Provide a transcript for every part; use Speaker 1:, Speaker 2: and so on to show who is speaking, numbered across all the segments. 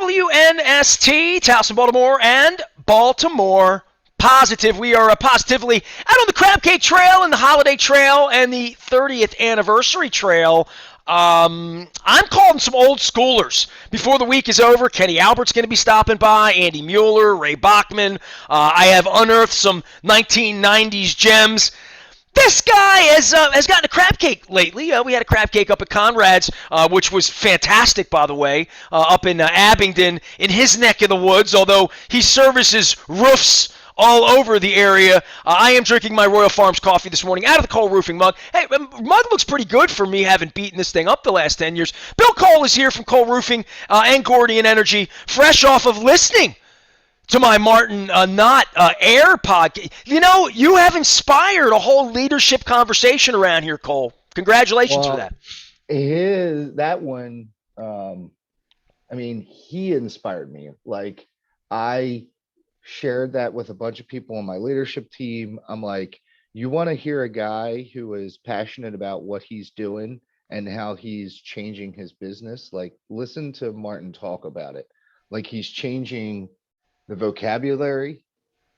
Speaker 1: WNST, Towson, Baltimore, and Baltimore Positive. We are positively out on the Crab Cake Trail and the Holiday Trail and the 30th Anniversary Trail. I'm calling some old schoolers. Before the week is over, Kenny Albert's going to be stopping by, Andy Mueller, Ray Bachman. I have unearthed some 1990s gems. This guy has gotten a crab cake lately. We had a crab cake up at Conrad's, which was fantastic, by the way, up in Abingdon, in his neck of the woods, although he services roofs all over the area. I am drinking my Royal Farms coffee this morning out of the Cole Roofing mug. Hey, mug looks pretty good for me, having beaten this thing up the last 10 years. Bill Cole is here from Cole Roofing and Gordian Energy, fresh off of listening to my Martin Not Air podcast. You know, you have inspired a whole leadership conversation around here, Cole. Congratulations for that.
Speaker 2: That one, I mean, he inspired me. Like, I shared that with a bunch of people on my leadership team. I'm like, you want to hear a guy who is passionate about what he's doing and how he's changing his business? Like, listen to Martin talk about it. Like, he's changing the vocabulary,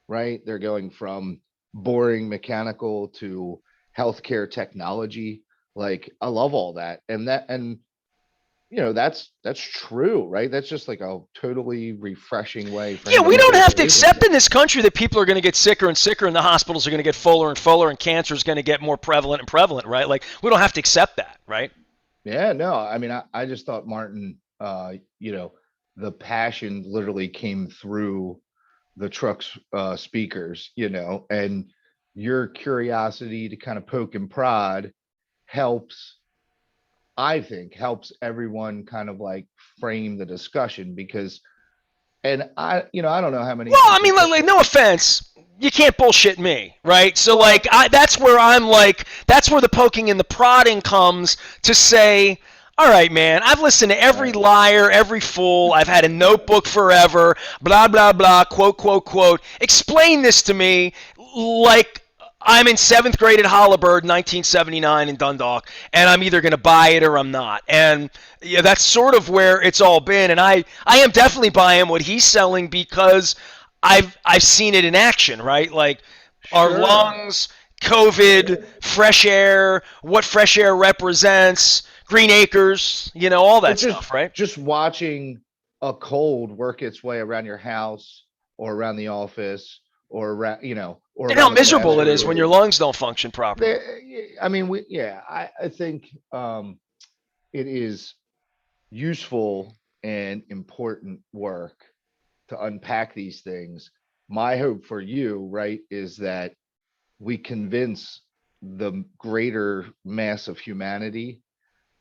Speaker 2: right? They're going from boring mechanical to healthcare technology. Like, I love all that. And you know, that's true, right? That's just like a totally refreshing way.
Speaker 1: Yeah, we don't have to accept in this country that people are going to get sicker and sicker and the hospitals are going to get fuller and fuller and cancer is going to get more prevalent and prevalent, right? Like, we don't have to accept that, right?
Speaker 2: Yeah, no, I mean, I just thought Martin, you know, the passion literally came through the truck's speakers, you know, and your curiosity to kind of poke and prod helps everyone kind of like frame the discussion because, and I don't know how many.
Speaker 1: Well, I mean, like, no offense, you can't bullshit me, right? So like, that's where I'm like, that's where the poking and the prodding comes to say, all right, man, I've listened to every liar, every fool. I've had a notebook forever, blah, blah, blah, quote, quote, quote. Explain this to me like I'm in 7th grade at Holabird, 1979 in Dundalk, and I'm either going to buy it or I'm not. And yeah, that's sort of where it's all been. And I am definitely buying what he's selling because I've seen it in action, right? Like, our lungs, COVID, fresh air, what fresh air represents, Green Acres, you know, all that stuff, right?
Speaker 2: Just watching a cold work its way around your house or around the office or around, you know, or
Speaker 1: and how miserable it is when your lungs don't function properly.
Speaker 2: I mean, I think it is useful and important work to unpack these things. My hope for you, right, is that we convince the greater mass of humanity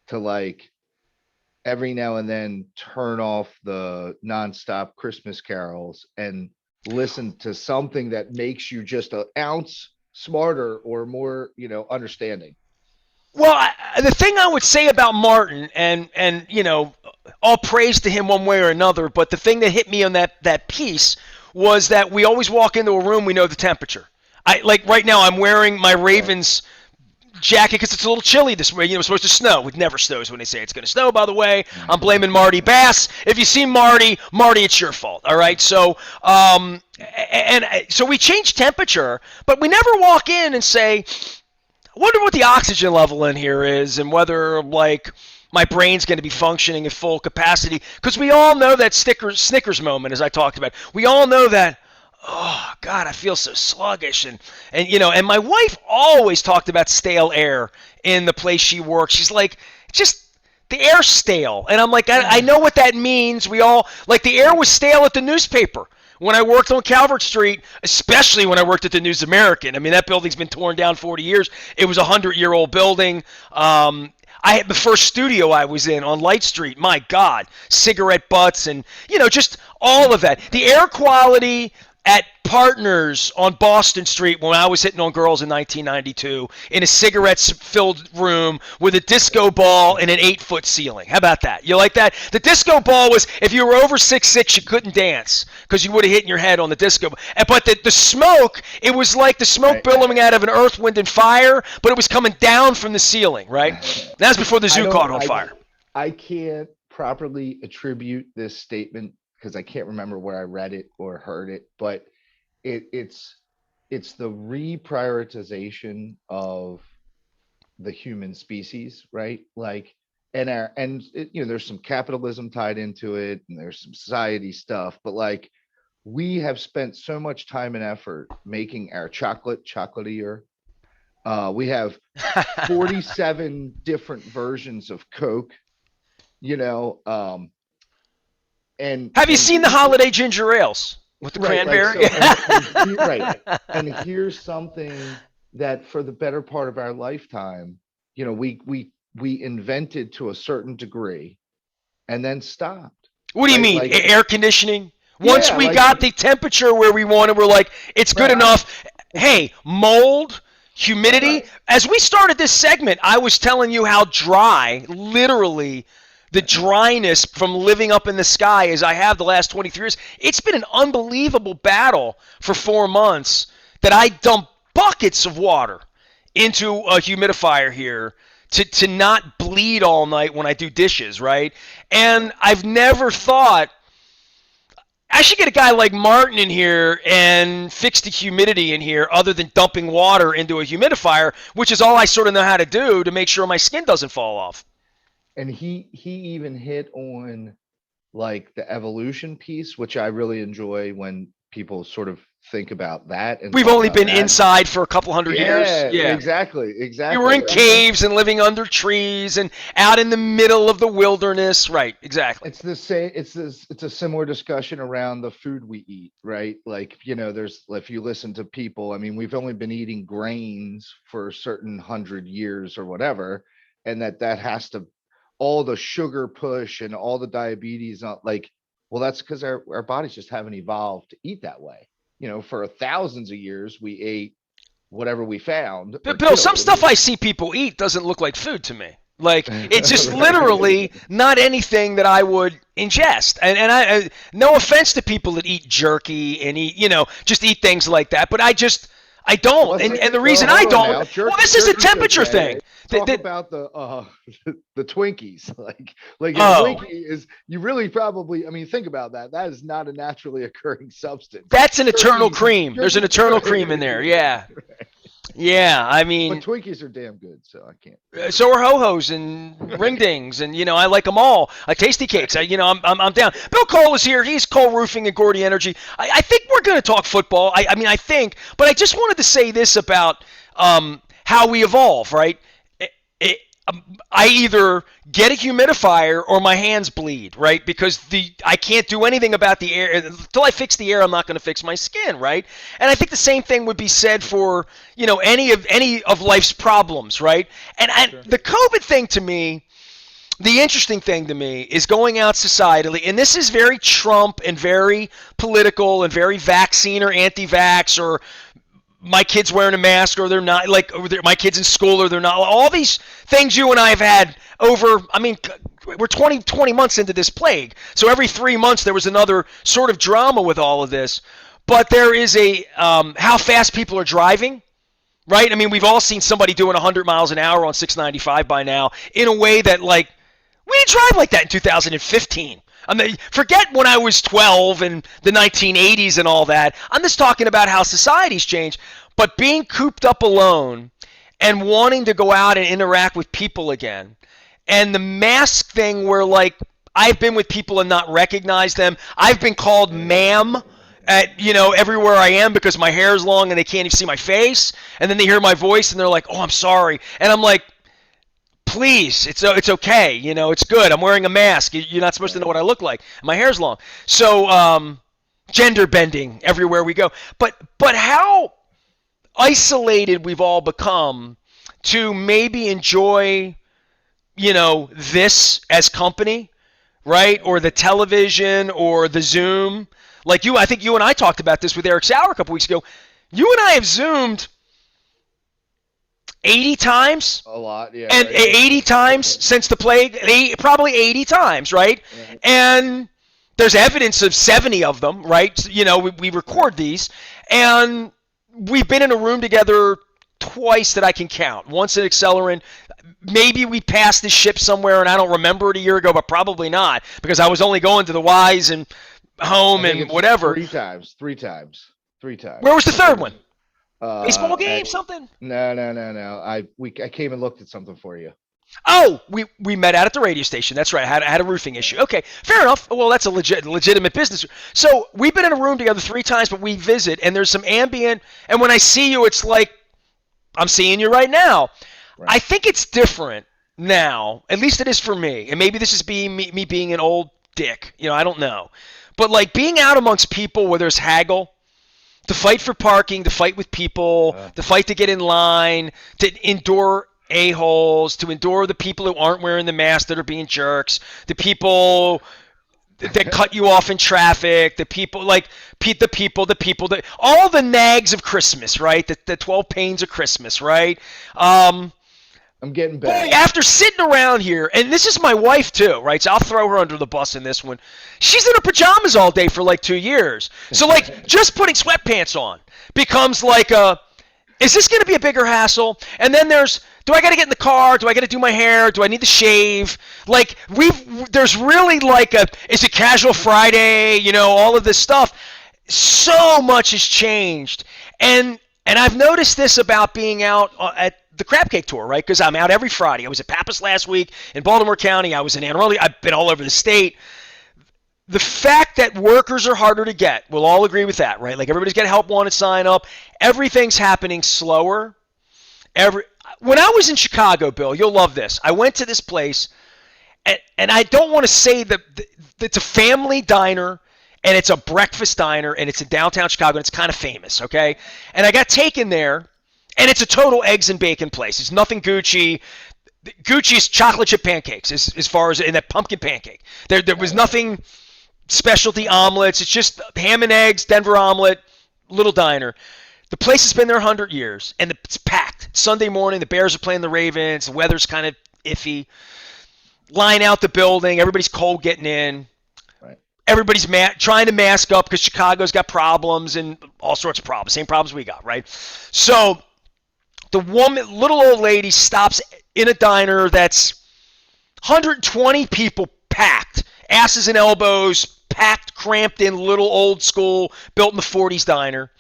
Speaker 2: to, like, every now and then turn off the nonstop Christmas carols and listen to something that makes you just an ounce smarter or more, you know, understanding.
Speaker 1: Well, the thing I would say about Martin, and you know, all praise to him one way or another, but the thing that hit me on that piece was that we always walk into a room, we know the temperature. Like right now, I'm wearing my Ravens jacket because it's a little chilly this way. You know, it's supposed to snow. It never snows when they say it's going to snow, by the way. I'm blaming Marty Bass. If you see Marty, it's your fault, all right? So, so we change temperature, but we never walk in and say, I wonder what the oxygen level in here is and whether, like, my brain's going to be functioning at full capacity. Because we all know that Snickers moment, as I talked about. We all know that, oh, God, I feel so sluggish. And you know, and my wife always talked about stale air in the place she works. She's like, just the air's stale. And I'm like, I know what that means. We all, like, the air was stale at the newspaper when I worked on Calvert Street, especially when I worked at the News American. I mean, that building's been torn down 40 years. It was a 100-year-old building. I had the first studio I was in on Light Street. My God, cigarette butts and, you know, just all of that. The air quality at Partners on Boston Street when I was hitting on girls in 1992 in a cigarette-filled room with a disco ball and an 8-foot ceiling. How about that? You like that? The disco ball was, if you were over 6'6", you couldn't dance because you would have hit your head on the disco ball. But the smoke, it was like the smoke billowing out of an earth, wind, and fire, but it was coming down from the ceiling, right? That's before the zoo caught on fire.
Speaker 2: I can't properly attribute this statement because I can't remember where I read it or heard it, but it's the reprioritization of the human species, right? Like, there's some capitalism tied into it, and there's some society stuff, but like, we have spent so much time and effort making our chocolate chocolatier. We have 47 different versions of Coke, you know,
Speaker 1: Have you
Speaker 2: and
Speaker 1: seen the holiday ginger ales with the
Speaker 2: right, like
Speaker 1: cranberry?
Speaker 2: so, right, and here's something that for the better part of our lifetime, we invented to a certain degree, and then stopped,
Speaker 1: What do you
Speaker 2: right?
Speaker 1: mean,
Speaker 2: Like,
Speaker 1: air conditioning? Once
Speaker 2: yeah,
Speaker 1: we
Speaker 2: like,
Speaker 1: got the temperature where we wanted, we're like, it's good
Speaker 2: right,
Speaker 1: enough. Hey, mold, humidity.
Speaker 2: right,
Speaker 1: As we started this segment, I was telling you how dry, literally, the dryness from living up in the sky as I have the last 23 years. It's been an unbelievable battle for 4 months that I dump buckets of water into a humidifier here to not bleed all night when I do dishes, right? And I've never thought I should get a guy like Martin in here and fix the humidity in here other than dumping water into a humidifier, which is all I sort of know how to do to make sure my skin doesn't fall off.
Speaker 2: and he even hit on like the evolution piece, which I really enjoy when people sort of think about that and
Speaker 1: We've
Speaker 2: talk
Speaker 1: only
Speaker 2: about
Speaker 1: been
Speaker 2: that.
Speaker 1: inside for a couple hundred years.
Speaker 2: Yeah,
Speaker 1: Yeah.
Speaker 2: exactly,
Speaker 1: We were in
Speaker 2: exactly.
Speaker 1: caves and living under trees and out in the middle of the wilderness. Right, exactly.
Speaker 2: It's the same. It's a similar discussion around the food we eat, right? Like, there's, if you listen to people, I mean, we've only been eating grains for a certain 100 years or whatever, and that has to, all the sugar push and all the diabetes, not like, well, that's because our bodies just haven't evolved to eat that way. For thousands of years, we ate whatever we found or
Speaker 1: But Bill, some
Speaker 2: killed.
Speaker 1: stuff I see people eat doesn't look like food to me. Like it's just literally not anything that I would ingest. And no offense to people that eat jerky and eat, just eat things like that. But I don't. And the reason I don't, well, this is a temperature thing.
Speaker 2: Talk about the the Twinkies. Like a
Speaker 1: Oh,
Speaker 2: Twinkie is, you really probably, I mean, think about that. That is not a naturally occurring substance.
Speaker 1: that's an eternal
Speaker 2: Jerky,
Speaker 1: cream. There's an eternal cream in there. Yeah. Yeah, I
Speaker 2: But
Speaker 1: mean,
Speaker 2: Twinkies are damn good, so I can't.
Speaker 1: so are ho-hos and ring dings, and I like them all. Tasty cakes. I'm down. Bill Cole is here. He's Cole Roofing and Gordy Energy. I think we're going to talk football. I mean, I think, but I just wanted to say this about how we evolve, right? It, I either get a humidifier or my hands bleed, right? Because I can't do anything about the air until I fix the air. I'm not going to fix my skin, right? And I think the same thing would be said for any of life's problems, right? And
Speaker 2: Sure.
Speaker 1: the COVID thing to me, the interesting thing to me is going out societally, and this is very Trump and very political and very vaccine or anti-vax or my kids wearing a mask or they're not, like my kids in school or they're not, all these things you and I have had over, I mean, we're 20 months into this plague, so every 3 months there was another sort of drama with all of this. But there is a how fast people are driving, right? I mean, we've all seen somebody doing 100 miles an hour on 695 by now in a way that, like, we didn't drive like that in 2015. I mean, forget when I was 12 and the 1980s and all that. I'm just talking about how society's changed. But being cooped up alone and wanting to go out and interact with people again, and the mask thing where, like, I've been with people and not recognized them. I've been called ma'am at everywhere I am because my hair is long and they can't even see my face. And then they hear my voice and they're like, "Oh, I'm sorry." And I'm like, please, it's okay. It's good. I'm wearing a mask. You're not supposed to know what I look like. My hair's long. So gender bending everywhere we go. But how isolated we've all become to maybe enjoy, this as company, right? Or the television or the Zoom. Like I think you and I talked about this with Eric Sauer a couple weeks ago. You and I have Zoomed 80 times,
Speaker 2: A lot, yeah.
Speaker 1: and
Speaker 2: Right.
Speaker 1: 80 times since the plague, probably 80 times, right?
Speaker 2: Yeah.
Speaker 1: And there's evidence of 70 of them, right? We record these, and we've been in a room together twice that I can count. Once at Accelerant, maybe we passed this ship somewhere and I don't remember it a year ago, but probably not because I was only going to the Y's and
Speaker 2: I
Speaker 1: home
Speaker 2: think
Speaker 1: and
Speaker 2: it's
Speaker 1: whatever.
Speaker 2: three
Speaker 1: Where was
Speaker 2: times.
Speaker 1: the third one? Baseball
Speaker 2: At
Speaker 1: game, something?
Speaker 2: no. I came and looked at something for you.
Speaker 1: Oh, we met out at the radio station. That's right. I had a roofing issue. Okay, fair enough. Well, that's a legitimate business. So we've been in a room together 3 times, but we visit, and there's some ambient. And when I see you, it's like I'm seeing you right now. I
Speaker 2: Right.
Speaker 1: think it's different now. At least it is for me. And maybe this is being me being an old dick. I don't know. But like being out amongst people where there's haggle, to fight for parking, to fight with people, to fight to get in line, to endure a-holes, to endure the people who aren't wearing the mask that are being jerks, the people that cut you off in traffic, the people like the people that all the nags of Christmas, right? The 12 pains of Christmas, right?
Speaker 2: I'm getting
Speaker 1: Boy,
Speaker 2: better.
Speaker 1: after sitting around here, and this is my wife too, right? So I'll throw her under the bus in this one. She's in her pajamas all day for like 2 years. So like just putting sweatpants on becomes like is this going to be a bigger hassle? And then do I got to get in the car? Do I got to do my hair? Do I need to shave? Like there's really like is it casual Friday? All of this stuff. So much has changed, and I've noticed this about being out at the Crab Cake Tour, right? Because I'm out every Friday. I was at Pappas last week in Baltimore County. I was in Anne Arundel. I've been all over the state. The fact that workers are harder to get, we'll all agree with that, right? Like everybody's got a help wanted sign up. Everything's happening slower. When I was in Chicago, Bill, you'll love this. I went to this place, and I don't want to say that it's a family diner, and it's a breakfast diner, and it's in downtown Chicago, and it's kind of famous, okay? And I got taken there, and it's a total eggs and bacon place. It's nothing Gucci. Gucci's chocolate chip pancakes as far as in that pumpkin pancake. There was nothing specialty omelets. It's just ham and eggs, Denver omelet, little diner. The place has been there 100 years, and it's packed. Sunday morning, the Bears are playing the Ravens. The weather's kind of iffy. Line out the building. Everybody's cold getting in.
Speaker 2: Right.
Speaker 1: Everybody's trying to mask up because Chicago's got problems and all sorts of problems. Same problems we got, right? So the little old lady, stops in a diner that's 120 people packed, asses and elbows, packed, cramped in, little old school, built in the 40s diner.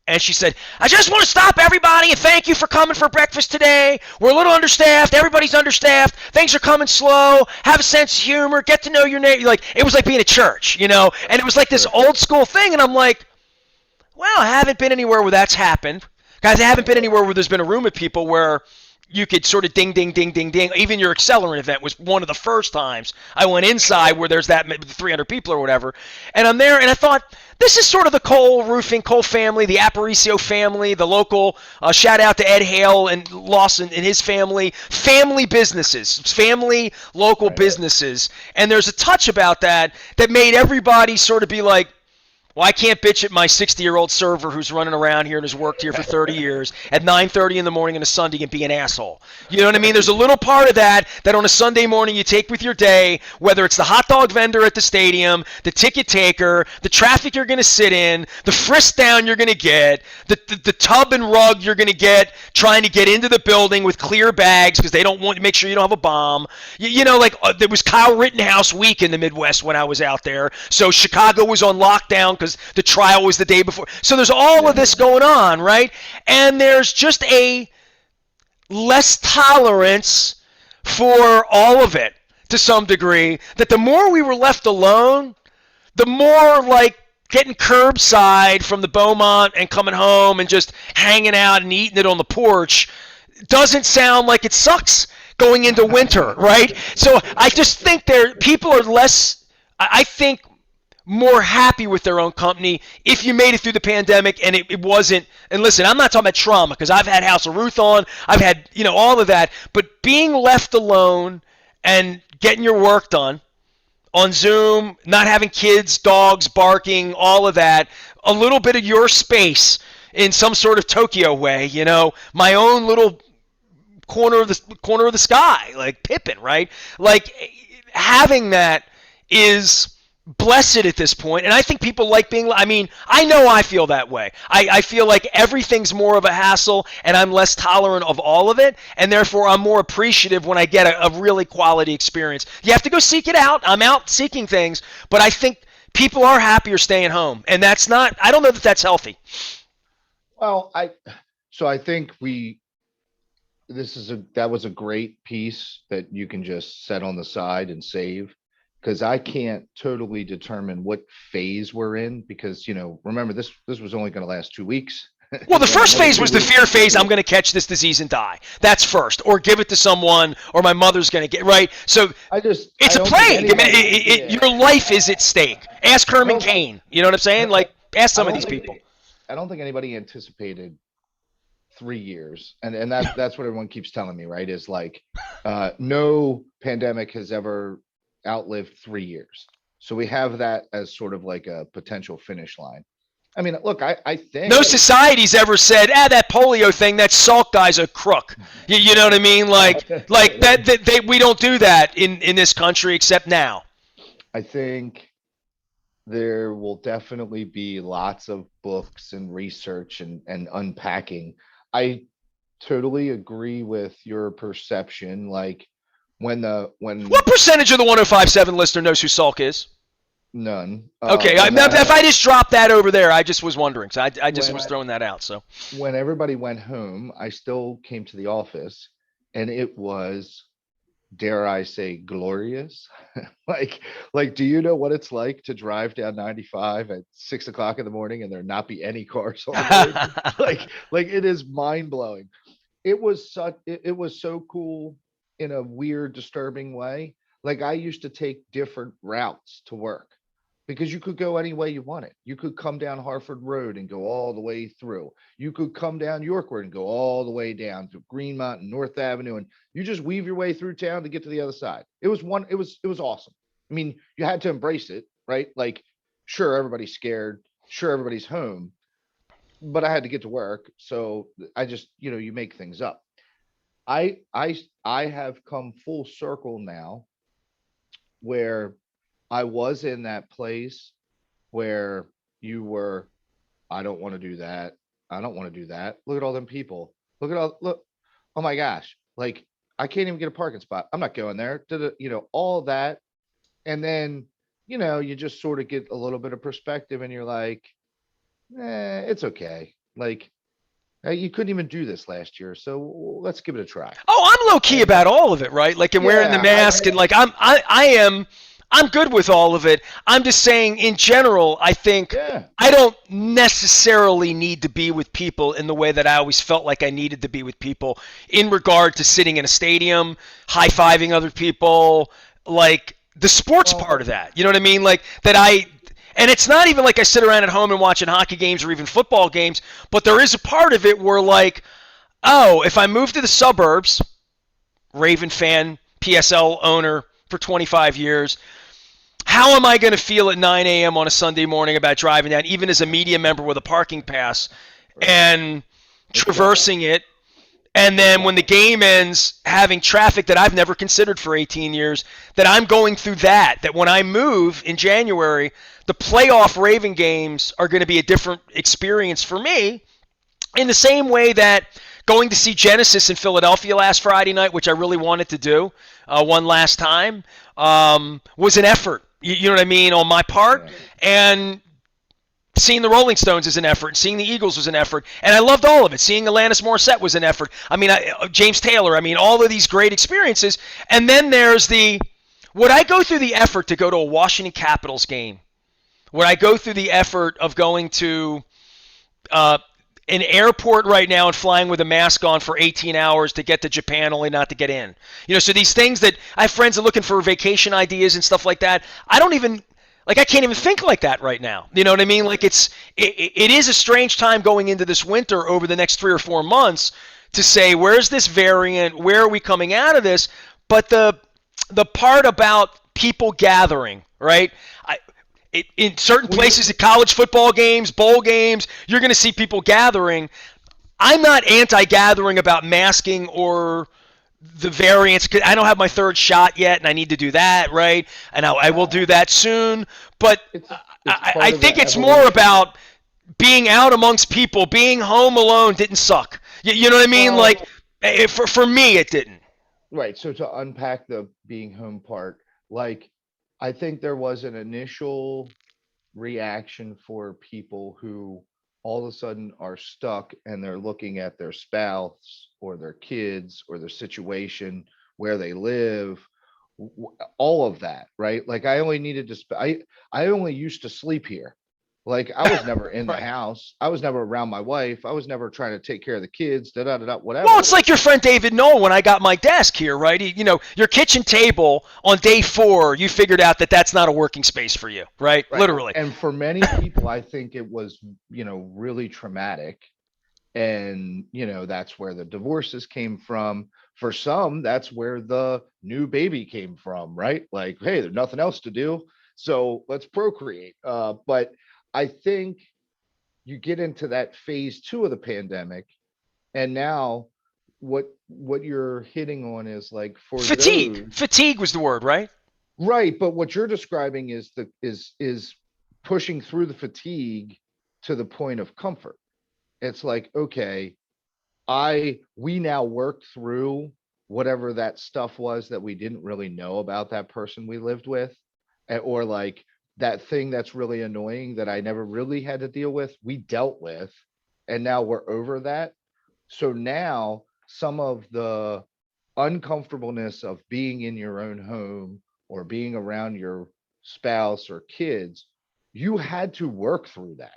Speaker 1: And she said, I just want to stop everybody and thank you for coming for breakfast today. We're a little understaffed. Everybody's understaffed. Things are coming slow. Have a sense of humor. Get to know your neighbor. Like, it was like being at church, And it was like this old school thing. And I'm like, well, I haven't been anywhere where that's happened. Guys, I haven't been anywhere where there's been a room of people where you could sort of ding, ding, ding, ding, ding. Even your accelerant event was one of the first times I went inside where there's that 300 people or whatever. And I'm there, and I thought, this is sort of the Cole family, the Aparicio family, the local, shout out to Ed Hale and Lawson and his family businesses, family local businesses. And there's a touch about that made everybody sort of be like, well, I can't bitch at my 60-year-old server who's running around here and has worked here for 30 years at 9:30 in the morning on a Sunday and be an asshole. You know what I mean? There's a little part of that on a Sunday morning you take with your day, whether it's the hot dog vendor at the stadium, the ticket taker, the traffic you're going to sit in, the frisk down you're going to get, the tub and rug you're going to get trying to get into the building with clear bags because they don't want to make sure you don't have a bomb. There was Kyle Rittenhouse week in the Midwest when I was out there, so Chicago was on lockdown because the trial was the day before. So there's all of this going on, right? And there's just a less tolerance for all of it to some degree, that the more we were left alone, the more like getting curbside from the Beaumont and coming home and just hanging out and eating it on the porch doesn't sound like it sucks going into winter, right? So I just think people are less, I think, more happy with their own company if you made it through the pandemic and it wasn't. And listen, I'm not talking about trauma because I've had House of Ruth on, I've had all of that, but being left alone and getting your work done on Zoom, not having kids, dogs barking, all of that, a little bit of your space in some sort of Tokyo way, my own little corner of the sky, like Pippin, right? Like having that is blessed at this point, and I think people like being. I mean, I know I feel that way. I feel like everything's more of a hassle, and I'm less tolerant of all of it, and therefore I'm more appreciative when I get a really quality experience. You have to go seek it out. I'm out seeking things, but I think people are happier staying home, and that's not. I don't know that that's healthy.
Speaker 2: Well, so I think that was a great piece that you can just set on the side and save, because I can't totally determine what phase we're in, because remember, this was only going to last 2 weeks.
Speaker 1: Well, the
Speaker 2: It's like
Speaker 1: first
Speaker 2: another
Speaker 1: phase
Speaker 2: two
Speaker 1: was the
Speaker 2: weeks.
Speaker 1: fear phase. I'm going to catch this disease and die. That's first, or give it to someone, or my mother's going to get right. So
Speaker 2: I
Speaker 1: it's a
Speaker 2: don't think
Speaker 1: plague. I mean,
Speaker 2: anybody,
Speaker 1: your
Speaker 2: yeah.
Speaker 1: life is at stake. Ask
Speaker 2: I
Speaker 1: Herman
Speaker 2: don't,
Speaker 1: Cain. You know what I'm
Speaker 2: I
Speaker 1: saying?
Speaker 2: don't,
Speaker 1: Like, ask
Speaker 2: I
Speaker 1: some of
Speaker 2: don't
Speaker 1: these
Speaker 2: think,
Speaker 1: people.
Speaker 2: I don't think anybody anticipated 3 years, and that's what everyone keeps telling me, right? Is like, no pandemic has ever outlived 3 years, so we have that as sort of like a potential finish line. I mean, look, I
Speaker 1: No
Speaker 2: think,
Speaker 1: society's ever said, that polio thing, that Salk guy's a crook. You know what I mean? Like we don't do that in this country except now.
Speaker 2: I think there will definitely be lots of books and research and unpacking. I totally agree with your perception. Like, when
Speaker 1: What percentage of the 1057 listener knows who Salk is?
Speaker 2: none,
Speaker 1: Okay,
Speaker 2: when
Speaker 1: if
Speaker 2: that
Speaker 1: I just dropped that over there, I just was wondering. So I just was
Speaker 2: when
Speaker 1: throwing that out. So
Speaker 2: when everybody went home, I still came to the office, and it was, dare I say, glorious. like do you know what it's like to drive down 95 at 6 o'clock in the morning and there not be any cars on the road? Like it is mind blowing. It was so cool in a weird, disturbing way. Like, I used to take different routes to work because you could go any way you wanted. You could come down Harford Road and go all the way through. You could come down York Road and go all the way down to Greenmont and North Avenue, and you just weave your way through town to get to the other side. It was awesome. I mean, you had to embrace it, right? Like, sure, everybody's scared, sure, everybody's home, but I had to get to work, so I just, you make things up. I have come full circle now, where I was in that place where you were, I don't want to do that. I don't want to do that. Look at all them people. Look. Oh my gosh. Like, I can't even get a parking spot. I'm not going there. All that. And then, you just sort of get a little bit of perspective, and you're like, it's okay. Like, you couldn't even do this last year, so let's give it a try.
Speaker 1: oh, I'm low key
Speaker 2: And
Speaker 1: about all of it, right? Like, and wearing the
Speaker 2: yeah, I
Speaker 1: mask, and like I am. I'm good with all of it. I'm just saying, in general, I think
Speaker 2: yeah.
Speaker 1: I don't necessarily need to be with people in the way that I always felt like I needed to be with people in regard to sitting in a stadium, high fiving other people, like the sports part
Speaker 2: Well,
Speaker 1: of that. You know what I mean? Like that and it's not even like I sit around at home and watching hockey games or even football games, but there is a part of it where, like, oh, if I move to the suburbs, Raven fan, PSL owner for 25 years, how am I going to feel at 9 a.m. on a Sunday morning about driving down, even as a media member with a parking pass,
Speaker 2: right.
Speaker 1: and
Speaker 2: It's tough.
Speaker 1: traversing it? And
Speaker 2: It's
Speaker 1: then when
Speaker 2: tough.
Speaker 1: the game ends, having traffic that I've never considered for 18 years, that I'm going through that when I move in January, the playoff Raven games are going to be a different experience for me, in the same way that going to see Genesis in Philadelphia last Friday night, which I really wanted to do one last time, was an effort. You know what I mean, on my part.
Speaker 2: Yeah.
Speaker 1: And seeing the Rolling Stones is an effort. Seeing the Eagles was an effort. And I loved all of it. Seeing Alanis Morissette was an effort. I mean, James Taylor. I mean, all of these great experiences. And then there's would I go through the effort to go to a Washington Capitals game? Would I go through the effort of going to uh, an airport right now and flying with a mask on for 18 hours to get to Japan, only not to get in? So these things that I have friends that are looking for vacation ideas and stuff like that. I don't even like I can't even think like that right now. You know what I mean? Like it is a strange time going into this winter over the next 3 or 4 months to say, where's this variant? Where are we coming out of this? But the part about people gathering, right? In certain
Speaker 2: Well,
Speaker 1: places at college football games, bowl games, you're going to see people gathering. I'm not anti-gathering about masking or the variants. 'Cause I don't have my third shot yet, and I need to do that, right? And I will
Speaker 2: Yeah,
Speaker 1: do that soon. But
Speaker 2: it's
Speaker 1: I
Speaker 2: part of
Speaker 1: think
Speaker 2: the
Speaker 1: it's more
Speaker 2: evolution.
Speaker 1: about being out amongst people. Being home alone didn't suck. You know what I mean?
Speaker 2: Well,
Speaker 1: Like, for me, it didn't.
Speaker 2: right. So to unpack the being home part, like I think there was an initial reaction for people who all of a sudden are stuck and they're looking at their spouse or their kids or their situation where they live, all of that, right? Like I only needed to I only used to sleep here. Like I was never in the
Speaker 1: Right.
Speaker 2: house, I was never around my wife, I was never trying to take care of the kids, da da da da,
Speaker 1: Well,
Speaker 2: whatever.
Speaker 1: it's like your friend David Noel when I got my desk here, right? Your kitchen table on day 4, you figured out that that's not a working space for you, right?
Speaker 2: Right.
Speaker 1: Literally.
Speaker 2: And for many people, I think it was, really traumatic. And, that's where the divorces came from. For some, that's where the new baby came from, right? Like, hey, there's nothing else to do. So let's procreate. But I think you get into that phase two of the pandemic. And now what you're hitting on is like for
Speaker 1: Fatigue.
Speaker 2: those.
Speaker 1: Fatigue was the word, right?
Speaker 2: Right, but what you're describing is the is pushing through the fatigue to the point of comfort. It's like, okay, I we now work through whatever that stuff was that we didn't really know about that person we lived with, or like that thing that's really annoying that I never really had to deal with, we dealt with, and now we're over that. So now some of the uncomfortableness of being in your own home or being around your spouse or kids, you had to work through that.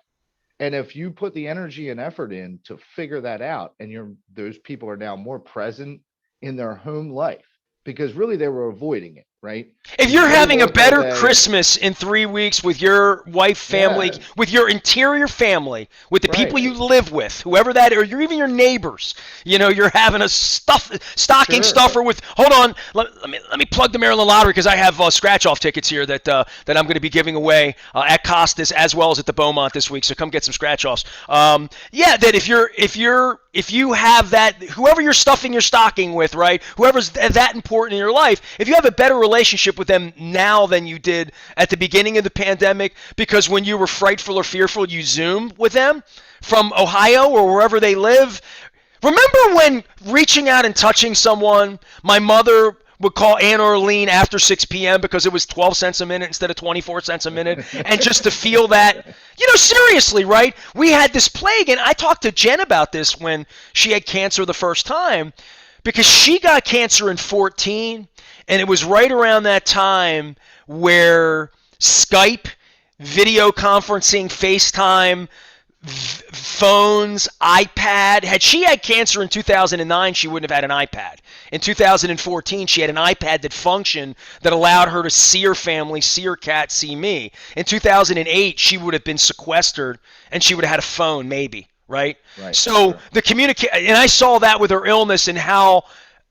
Speaker 2: And if you put the energy and effort in to figure that out, and those people are now more present in their home life because really they were avoiding it, right?
Speaker 1: If
Speaker 2: You
Speaker 1: you're
Speaker 2: go to
Speaker 1: having a
Speaker 2: work all
Speaker 1: better
Speaker 2: day.
Speaker 1: Christmas in 3 weeks with your wife, family,
Speaker 2: Yeah,
Speaker 1: with your interior family, with the people
Speaker 2: right.
Speaker 1: you live with, whoever that, or you're even your neighbors, you're having a stocking
Speaker 2: Sure.
Speaker 1: stuffer with. Hold on, let me plug the Maryland Lottery because I have scratch off tickets here that I'm going to be giving away at Costas as well as at the Beaumont this week. So come get some scratch offs. Yeah, that if you have that, whoever you're stuffing your stocking with, right? Whoever's that important in your life, if you have a better relationship with them now than you did at the beginning of the pandemic, because when you were frightful or fearful, you Zoomed with them from Ohio or wherever they live. Remember when reaching out and touching someone, my mother would call Aunt Orlean after 6 p.m. because it was 12 cents a minute instead of 24 cents a minute, and just to feel that, seriously, right? We had this plague, and I talked to Jen about this when she had cancer the first time, because she got cancer in 14, and it was right around that time where Skype, video conferencing, FaceTime, phones, iPad. Had she had cancer in 2009, she wouldn't have had an iPad. In 2014, she had an iPad that functioned, that allowed her to see her family, see her cat, see me. In 2008, she would have been sequestered and she would have had a phone, maybe, right?
Speaker 2: Right,
Speaker 1: So
Speaker 2: sure.
Speaker 1: the communicate, and I saw that with her illness and how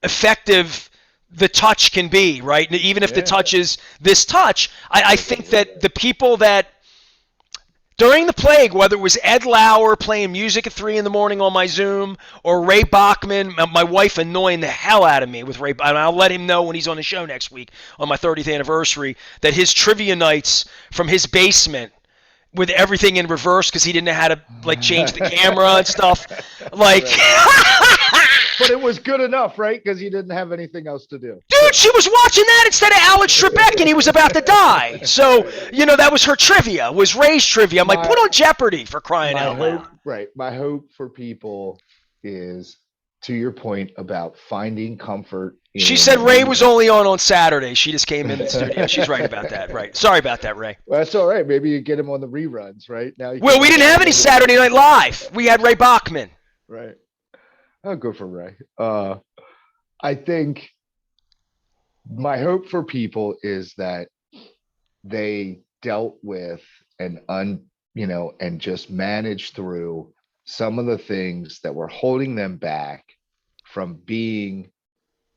Speaker 1: effective the touch can be, right? And even if the
Speaker 2: Yeah.
Speaker 1: touch is this touch, I think that the people that during the plague, whether it was Ed Lauer playing music at 3 in the morning on my Zoom or Ray Bachman, my wife annoying the hell out of me with Ray, and I'll let him know when he's on the show next week on my 30th anniversary that his trivia nights from his basement with everything in reverse because he didn't know how to like change the camera and stuff. Like,
Speaker 2: Right. But it was good enough, right? Because you didn't have anything else to do.
Speaker 1: dude, she was watching that instead of Alex Trebek, and he was about to die. So,
Speaker 2: Right.
Speaker 1: that was her trivia, was Ray's trivia. I'm like,
Speaker 2: My
Speaker 1: put on Jeopardy for crying
Speaker 2: my
Speaker 1: out loud.
Speaker 2: hope, right? My hope for people is, to your point about finding comfort
Speaker 1: She said
Speaker 2: in
Speaker 1: Ray was
Speaker 2: music.
Speaker 1: only on Saturday. She just came in the studio. She's right about that. Right. Sorry about that, Ray.
Speaker 2: Well, that's all right. Maybe you get him on the reruns, right? Now you can
Speaker 1: Well, we
Speaker 2: watch
Speaker 1: didn't
Speaker 2: him
Speaker 1: have any
Speaker 2: again with
Speaker 1: Saturday Night Live. We had Ray Bachman.
Speaker 2: right. I'll go for Ray. I think my hope for people is that they dealt with and just managed through some of the things that were holding them back from being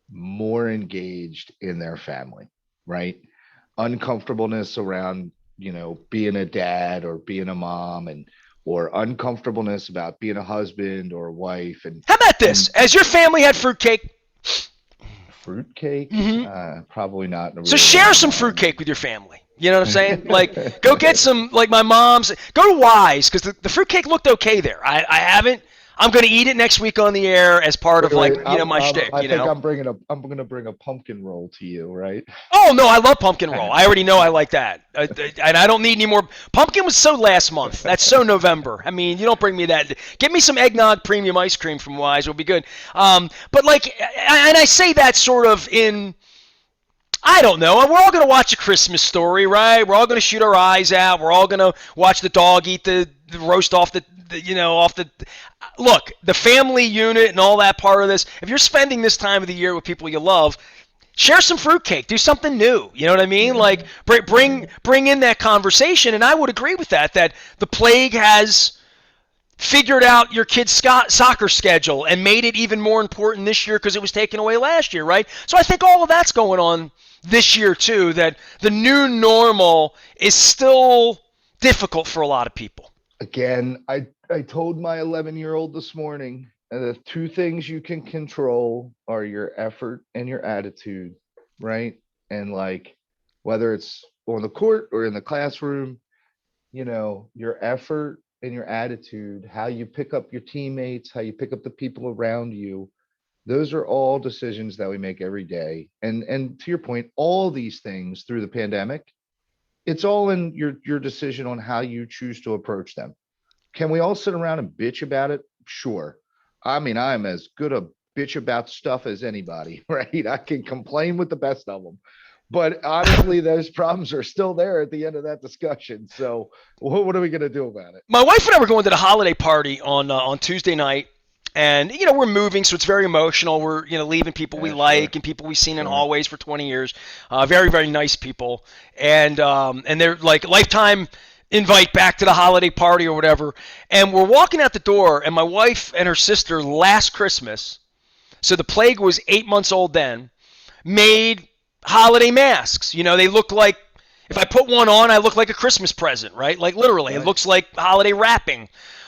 Speaker 2: more engaged in their family, right? Uncomfortableness around, being a dad or being a mom, and or uncomfortableness about being a husband or a wife, and
Speaker 1: How about this?
Speaker 2: and
Speaker 1: Has your family had fruitcake?
Speaker 2: Fruitcake?
Speaker 1: Hmm.
Speaker 2: Probably not
Speaker 1: So
Speaker 2: really in
Speaker 1: share
Speaker 2: my
Speaker 1: some
Speaker 2: mind.
Speaker 1: fruitcake with your family. You know what I'm saying? Like, go get some, like my mom's. Go to Wise, because the fruitcake looked okay there. I haven't. I'm going to eat it next week on the air as part
Speaker 2: Wait,
Speaker 1: of, like,
Speaker 2: wait.
Speaker 1: my shtick,
Speaker 2: I think I'm gonna bring a pumpkin roll to you, right?
Speaker 1: Oh, no, I love pumpkin roll. I already know I like that. And I don't need any more. Pumpkin was so last month. That's so November. I mean, you don't bring me that. Give me some eggnog premium ice cream from Wise. It'll be good. But, like, and I say that sort of in. I don't know. We're all going to watch A Christmas Story, right? We're all going to shoot our eyes out. We're all going to watch the dog eat the roast off off the. Look, the family unit and all that part of this. If you're spending this time of the year with people you love, share some fruitcake. Do something new. You know what I mean?
Speaker 2: Yeah.
Speaker 1: Like bring in that conversation. And I would agree with that. That the plague has figured out your kid's soccer schedule and made it even more important this year because it was taken away last year, right? So I think all of that's going on this year too. That the new normal is still difficult for a lot of people.
Speaker 2: Again, I told my 11-year-old this morning, the two things you can control are your effort and your attitude, right? And like whether it's on the court or in the classroom, your effort and your attitude, how you pick up your teammates, how you pick up the people around you, those are all decisions that we make every day. And to your point, all these things through the pandemic, it's all in your decision on how you choose to approach them. Can we all sit around and bitch about it? Sure. I mean, I'm as good a bitch about stuff as anybody, right? I can complain with the best of them. But honestly, those problems are still there at the end of that discussion. So, what are we going to do about it?
Speaker 1: My wife and I were going to the holiday party on Tuesday night, and we're moving, so it's very emotional. We're leaving people we
Speaker 2: Yeah, sure,
Speaker 1: like and people we've seen in
Speaker 2: sure.
Speaker 1: hallways for 20 years. Very very nice people, and they're like lifetime invite back to the holiday party or whatever. And we're walking out the door, and my wife and her sister last Christmas, so the plague was 8 months old then, made holiday masks. They look like, if I put one on, I look like a Christmas present, right? Like literally, it
Speaker 2: Right.
Speaker 1: looks like holiday wrapping.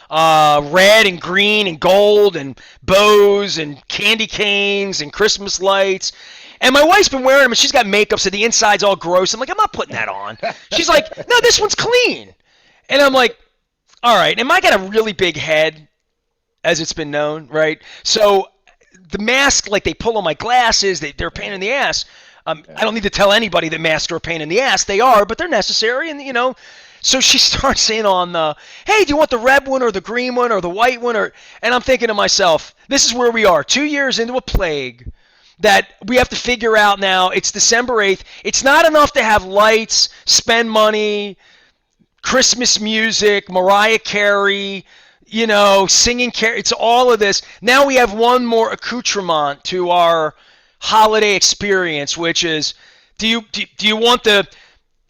Speaker 1: Red and green and gold and bows and candy canes and Christmas lights. And my wife's been wearing them, and she's got makeup, so the inside's all gross. I'm like, I'm not putting that on. She's like, no, this one's clean. And I'm like, all right. And I got a really big head, as it's been known, right? So the mask, like they pull on my glasses, they're a pain in the ass. I
Speaker 2: Yeah.
Speaker 1: don't need to tell anybody that masks are a pain in the ass. They are, but they're necessary, and So she starts saying on the, hey, do you want the red one or the green one or the white one? And I'm thinking to myself, this is where we are, 2 years into a plague that we have to figure out now. It's December 8th. It's not enough to have lights, spend money, Christmas music, Mariah Carey, singing. It's all of this. Now we have one more accoutrement to our holiday experience, which is, do you want the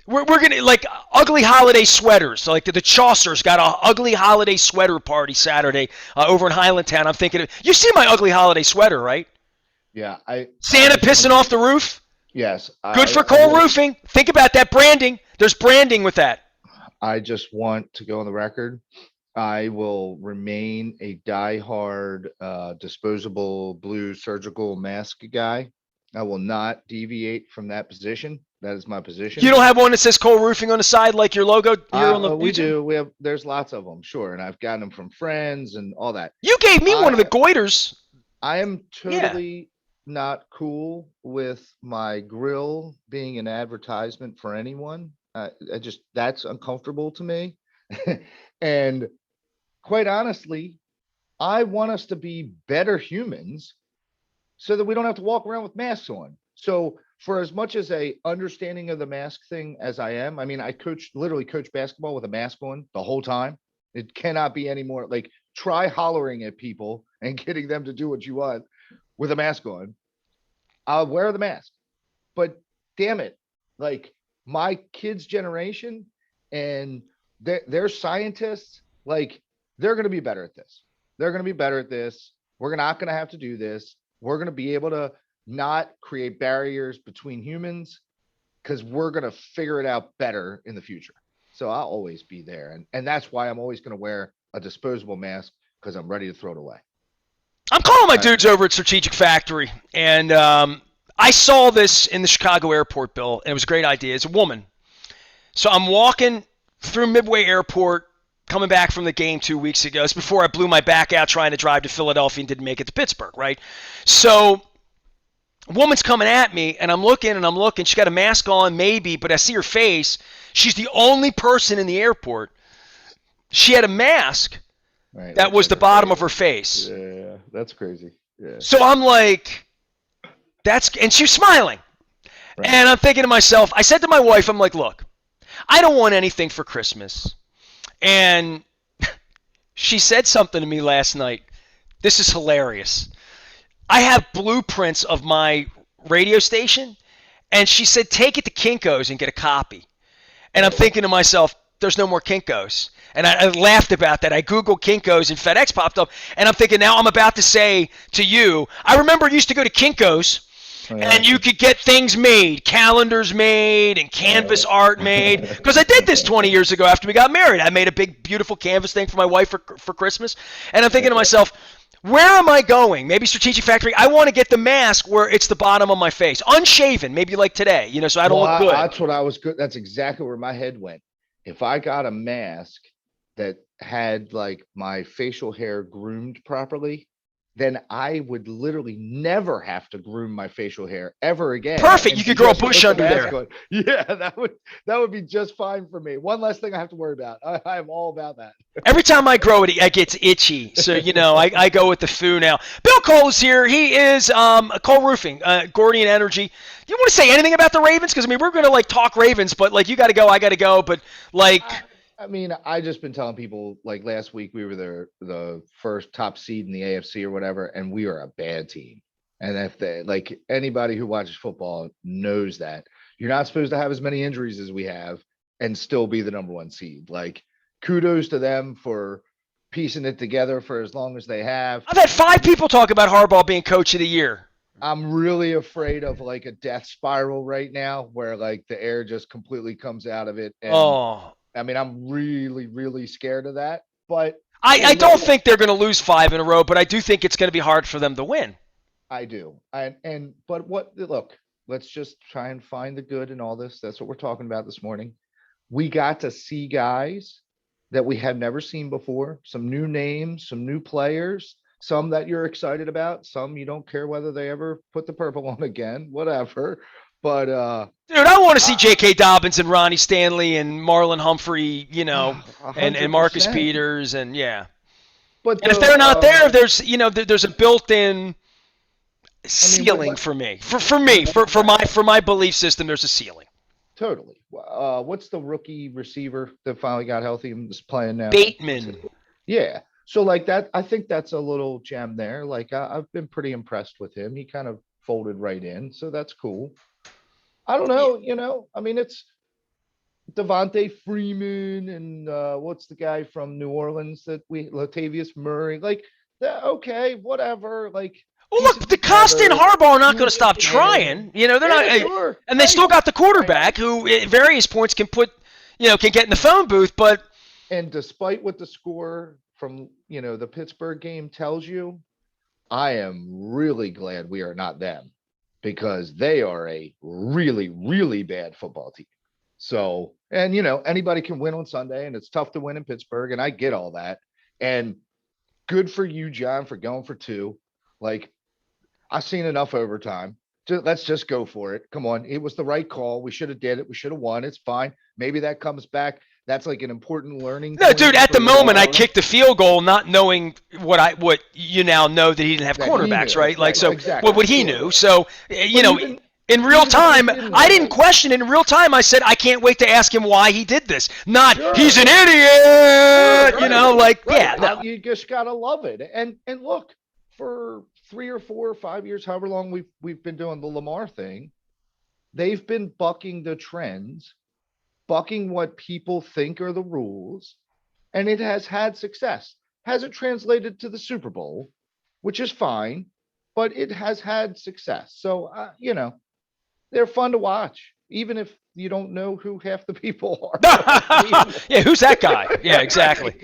Speaker 1: we're gonna like ugly holiday sweaters. So like the Chaucer's got a ugly holiday sweater party Saturday over in Highlandtown. I'm thinking, you see my ugly holiday sweater, right?
Speaker 2: Yeah. I
Speaker 1: Santa
Speaker 2: just
Speaker 1: pissing
Speaker 2: want,
Speaker 1: off the roof.
Speaker 2: yes,
Speaker 1: Good for
Speaker 2: I
Speaker 1: Cole Roofing. Think about that branding. There's branding with that.
Speaker 2: I just want to go on the record. I will remain a diehard disposable blue surgical mask guy. I will not deviate from that position. That is my
Speaker 1: You
Speaker 2: position.
Speaker 1: don't have one that says Cole Roofing on the side like your logo here on the
Speaker 2: We
Speaker 1: YouTube?
Speaker 2: do. There's lots of them, sure, and I've gotten them from friends and all that.
Speaker 1: You gave me one of the
Speaker 2: I
Speaker 1: goiters.
Speaker 2: I am
Speaker 1: Yeah.
Speaker 2: totally not cool with my grill being an advertisement for anyone. I just that's uncomfortable to me, and quite honestly, I want us to be better humans so that we don't have to walk around with masks on. So for as much as a understanding of the mask thing as I am, I mean, I literally coach basketball with a mask on the whole time. It cannot be any more like try hollering at people and getting them to do what you want with a mask on. I'll wear the mask. But damn it, like my kids' generation and they're scientists, like they're going to be better at this. They're going to be better at this. We're not going to have to do this. We're going to be able to not create barriers between humans because we're going to figure it out better in the future. So I'll always be there. And that's why I'm always going to wear a disposable mask because I'm ready to throw it away.
Speaker 1: I'm calling my
Speaker 2: I,
Speaker 1: dudes over at Strategic Factory, and I saw this in the Chicago airport, Bill, and it was a great idea. It's a woman. So I'm walking through Midway Airport, coming back from the game 2 weeks ago. It's before I blew my back out trying to drive to Philadelphia and didn't make it to Pittsburgh, right? So a woman's coming at me, and I'm looking and I'm looking. She's got a mask on, maybe, but I see her face. She's the only person in the airport. She had a mask
Speaker 2: Right.
Speaker 1: that
Speaker 2: That's
Speaker 1: was the
Speaker 2: like
Speaker 1: bottom of her
Speaker 2: crazy.
Speaker 1: face.
Speaker 2: Yeah, that's crazy. Yeah.
Speaker 1: So I'm like, and she's smiling.
Speaker 2: Right.
Speaker 1: And I'm thinking to myself, I said to my wife, I'm like, look, I don't want anything for Christmas. And she said something to me last night. This is hilarious. I have blueprints of my radio station, and she said, take it to Kinko's and get a copy. And I'm thinking to myself, there's no more Kinko's. And I laughed about that. I Googled Kinko's and FedEx popped up. And I'm thinking, now I'm about to say to you, I remember I used to go to Kinko's
Speaker 2: Oh,
Speaker 1: and
Speaker 2: yeah.
Speaker 1: you could get things made, calendars made and canvas art made. Because I did this 20 years ago after we got married. I made a big, beautiful canvas thing for my wife for Christmas. And I'm thinking to myself, where am I going? Maybe Strategic Factory. I want to get the mask where it's the bottom of my face, unshaven, maybe like today, so I don't
Speaker 2: Well,
Speaker 1: look good.
Speaker 2: that's what I was good. That's exactly where my head went. If I got a mask that had like my facial hair groomed properly, then I would literally never have to groom my facial hair ever again.
Speaker 1: Perfect.
Speaker 2: And
Speaker 1: You could grow a
Speaker 2: just
Speaker 1: bush
Speaker 2: put the
Speaker 1: under
Speaker 2: mask
Speaker 1: there.
Speaker 2: on. Yeah, that would be just fine for me. One less thing I have to worry about. I'm all about that.
Speaker 1: Every time I grow it, it gets itchy. So, I go with the foo now. Bill Cole is here. He is Cole Roofing, Gordian Energy. Do you want to say anything about the Ravens? Because, we're going to, talk Ravens, but, you got to go, I got to go. But,
Speaker 2: I, I mean, I just been telling people like last week we were the first top seed in the AFC or whatever, and we are a bad team. And if they like anybody who watches football knows that you're not supposed to have as many injuries as we have and still be the number one seed. Like kudos to them for piecing it together for as long as they have.
Speaker 1: I've had 5 people talk about Harbaugh being coach of the year.
Speaker 2: I'm really afraid of like a death spiral right now where like the air just completely comes out of it. And
Speaker 1: Oh,
Speaker 2: I mean, I'm really, really scared of that. But
Speaker 1: I
Speaker 2: hey,
Speaker 1: don't
Speaker 2: look,
Speaker 1: think they're going to lose 5 in a row, but I do think it's going to be hard for them to win.
Speaker 2: I do. And but what look, let's just try and find the good in all this. That's what we're talking about this morning. We got to see guys that we have never seen before, some new names, some new players, some that you're excited about, some you don't care whether they ever put the purple on again, whatever. But
Speaker 1: Dude, I want to see
Speaker 2: I,
Speaker 1: J.K. Dobbins and Ronnie Stanley and Marlon Humphrey,
Speaker 2: a
Speaker 1: and
Speaker 2: hundred
Speaker 1: Marcus
Speaker 2: percent.
Speaker 1: Peters, and yeah.
Speaker 2: But
Speaker 1: And if
Speaker 2: the
Speaker 1: they're not there, there's a built-in
Speaker 2: I mean, what
Speaker 1: ceiling for me. For me, for my belief system, there's a ceiling.
Speaker 2: totally. What's the rookie receiver that finally got healthy and is playing now? What's it?
Speaker 1: Bateman.
Speaker 2: Yeah. So like that, I think that's a little gem there. Like I've been pretty impressed with him. He kind of folded right in, so that's cool. I don't
Speaker 1: Yeah.
Speaker 2: know, I mean, it's Devontae Freeman and what's the guy from New Orleans that Latavius Murray, like okay, whatever, like
Speaker 1: Well,
Speaker 2: piece it
Speaker 1: look, the constant
Speaker 2: together,
Speaker 1: Harbaugh are not going to
Speaker 2: fuse it
Speaker 1: stop
Speaker 2: together.
Speaker 1: trying. They're not,
Speaker 2: Yeah, sure.
Speaker 1: and they
Speaker 2: Right.
Speaker 1: still got the
Speaker 2: Right.
Speaker 1: quarterback who, at various points, can get in the phone booth. But
Speaker 2: And despite what the score from the Pittsburgh game tells you, I am really glad we are not them because they are a really, really bad football team. So, and anybody can win on Sunday and it's tough to win in Pittsburgh. And I get all that. And good for you, John, for going for two. Like, I've seen enough overtime. Let's just go for it. Come on. It was the right call. We should have did it. We should have won. It's fine. Maybe that comes back. That's like an important learning
Speaker 1: no,
Speaker 2: point
Speaker 1: dude, at the
Speaker 2: for
Speaker 1: moment, I
Speaker 2: whatever
Speaker 1: kicked the field goal, not knowing what you now know that he didn't have
Speaker 2: that he
Speaker 1: cornerbacks,
Speaker 2: knew.
Speaker 1: right? Like,
Speaker 2: Right.
Speaker 1: so what
Speaker 2: Exactly.
Speaker 1: he
Speaker 2: Sure.
Speaker 1: knew. So,
Speaker 2: But
Speaker 1: in real
Speaker 2: even if he
Speaker 1: time,
Speaker 2: didn't
Speaker 1: I
Speaker 2: know,
Speaker 1: didn't question it. In real time, I said I can't wait to ask him why he did this. Not he's
Speaker 2: sure.
Speaker 1: an
Speaker 2: Sure.
Speaker 1: idiot.
Speaker 2: Right.
Speaker 1: Like,
Speaker 2: Right.
Speaker 1: yeah, no.
Speaker 2: You just gotta love it. And look, for 3 or 4 or 5 years, however long we've been doing the Lamar thing, they've been bucking the trends, bucking what people think are the rules, and it has had success. Hasn't translated to the Super Bowl, which is fine, but it has had success. So they're fun to watch. even if you don't know who half the people are.
Speaker 1: Yeah, who's that guy? Yeah, exactly.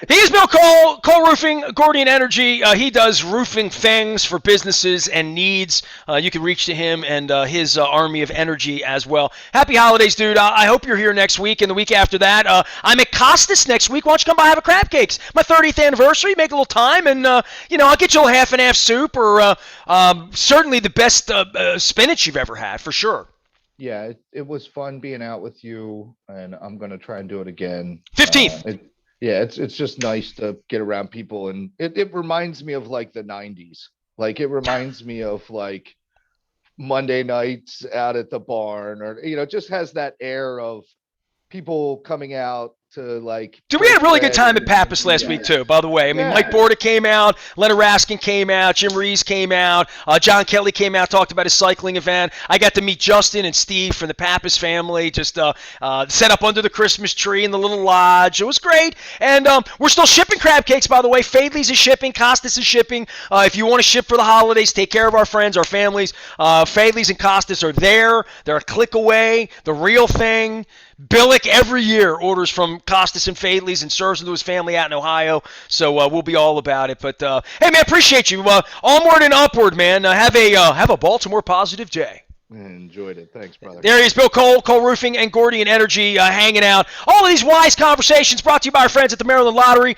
Speaker 1: He's Bill Cole, Cole Roofing, Gordian Energy. He does roofing things for businesses and needs. You can reach to him and his army of energy as well. Happy holidays, dude. I hope you're here next week and the week after that. I'm at Costas next week. Why don't you come by and have a crab cakes? My 30th anniversary. Make a little time, and I'll get you a half and half soup, or certainly the best spinach you've ever had, for sure.
Speaker 2: Yeah, it was fun being out with you, and I'm gonna try and do it again.
Speaker 1: 15th.
Speaker 2: Yeah, it's just nice to get around people, and it reminds me of like the 90s. Like it reminds me of like Monday nights out at the barn, or it just has that air of people coming out to like.
Speaker 1: Dude, we had a really good time at
Speaker 2: and-
Speaker 1: Pappas last week, too, by the way. I mean,
Speaker 2: Yeah.
Speaker 1: Mike Borda came out, Leonard Raskin came out, Jim Rees came out, John Kelly came out, talked about his cycling event. I got to meet Justin and Steve from the Pappas family, just set up under the Christmas tree in the little lodge. It was great. And we're still shipping crab cakes, by the way. Fadley's is shipping, Costas is shipping. If you want to ship for the holidays, take care of our friends, our families. Fadley's and Costas are there. They're a click away. The real thing. Billick every year orders from Costas and Fadley's and serves them to his family out in Ohio. So we'll be all about it. But hey, man, appreciate you. Onward and upward, man. Have a Baltimore positive day.
Speaker 2: Enjoyed it. Thanks, brother.
Speaker 1: There he is, Bill Cole, Cole Roofing and Gordian Energy, hanging out. All of these wise conversations brought to you by our friends at the Maryland Lottery.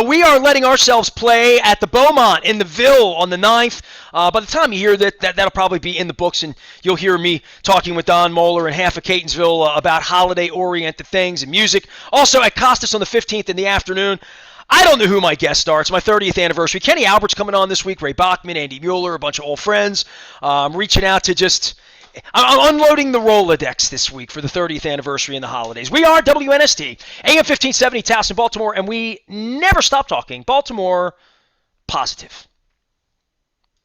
Speaker 1: We are letting ourselves play at the Beaumont in the Ville on the 9th. By the time you hear that'll probably be in the books, and you'll hear me talking with Don Moeller and half of Catonsville about holiday-oriented things and music. Also at Costas on the 15th in the afternoon. I don't know who my guests are. It's my 30th anniversary. Kenny Albert's coming on this week, Ray Bachman, Andy Mueller, a bunch of old friends. I'm reaching out to I'm unloading the Rolodex this week for the 30th anniversary and the holidays. We are WNST, AM 1570, Towson, Baltimore, and we never stop talking Baltimore positive.